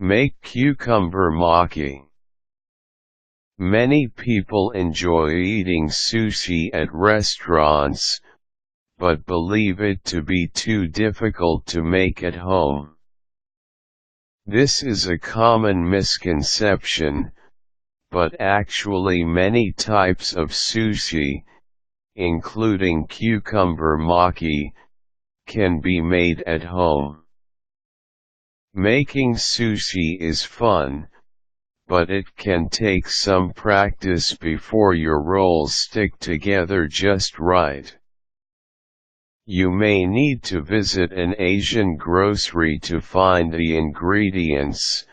Make cucumber maki. Many people enjoy eating sushi at restaurants, but believe it to be too difficult to make at home. This is a common misconception, but actually many types of sushi, including cucumber maki, can be made at home. Making sushi is fun, but it can take some practice before your rolls stick together just right. You may need to visit an Asian grocery to find the ingredients,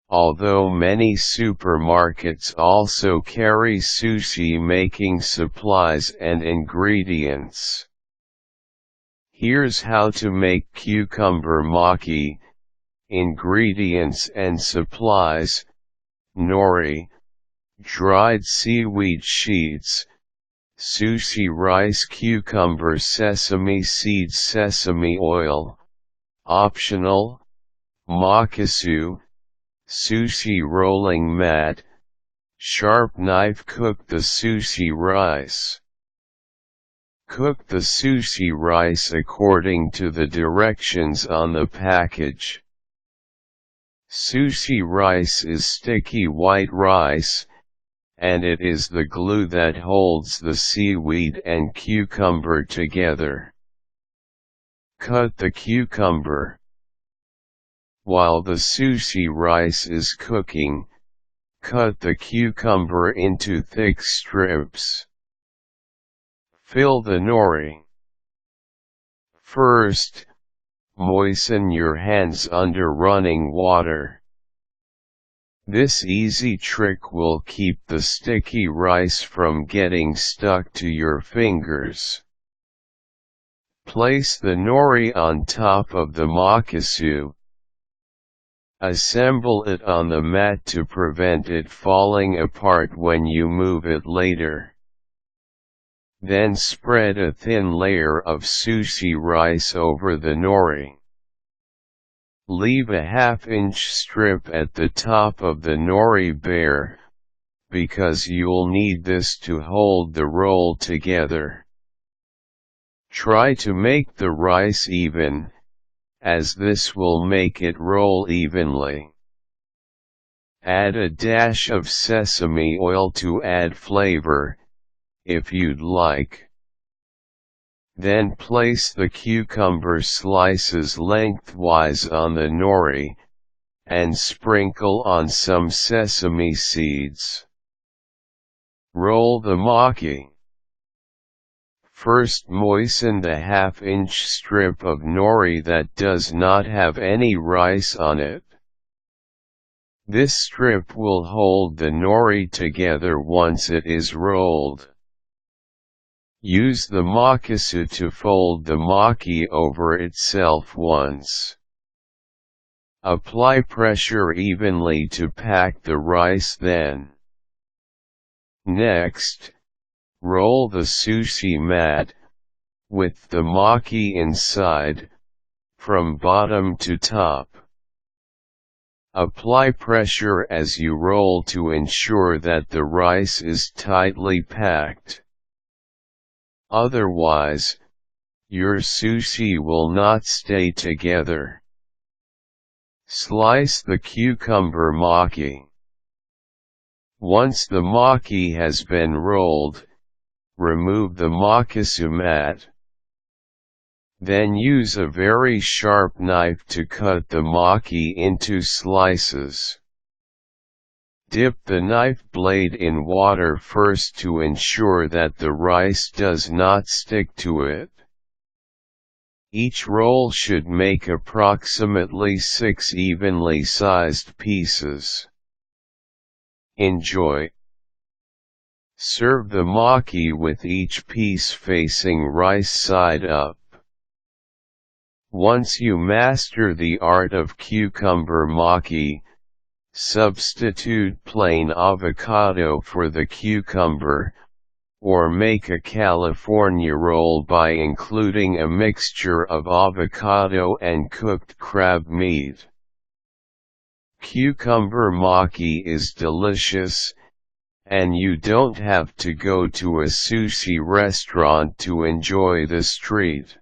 although many supermarkets also carry sushi making supplies and ingredients. Here's how to make cucumber maki. Ingredients and supplies: nori, dried seaweed sheets, sushi rice, cucumber sesame seeds, sesame oil, optional, Makisu, sushi rolling mat, sharp knife. Cook the sushi rice. Cook the sushi rice according to the directions on the package. Sushi rice is sticky white rice, and it is the glue that holds the seaweed and cucumber together. Cut the cucumber. While the sushi rice is cooking, cut the cucumber into thick strips. Fill the nori. First, moisten your hands under running water. This easy trick will keep the sticky rice from getting stuck to your fingers. Place the nori on top of the Makisu. Assemble it on the mat to prevent it falling apart when you move it later. Then spread a thin layer of sushi rice over the nori. Leave a half-inch strip at the top of the nori bare, because you'll need this to hold the roll together. Try to make the rice even, as this will make it roll evenly. Add a dash of sesame oil to add flavor, if you'd like. Then place the cucumber slices lengthwise on the nori, and sprinkle on some sesame seeds. Roll the maki. First moisten the half-inch strip of nori that does not have any rice on it. This strip will hold the nori together once it is rolled. Use the Makisu to fold the maki over itself once. Apply pressure evenly to pack the rice then. Next, roll the sushi mat, with the maki inside, from bottom to top. Apply pressure as you roll to ensure that the rice is tightly packed. Otherwise, your sushi will not stay together. Slice the cucumber maki. Once the maki has been rolled, remove the Makisu mat. Then use a very sharp knife to cut the maki into slices. Dip the knife blade in water first to ensure that the rice does not stick to it. Each roll should make approximately 6 evenly sized pieces. Enjoy. Serve the maki with each piece facing rice side up. Once you master the art of cucumber maki, substitute plain avocado for the cucumber, or make a California roll by including a mixture of avocado and cooked crab meat. Cucumber maki is delicious, and you don't have to go to a sushi restaurant to enjoy this treat.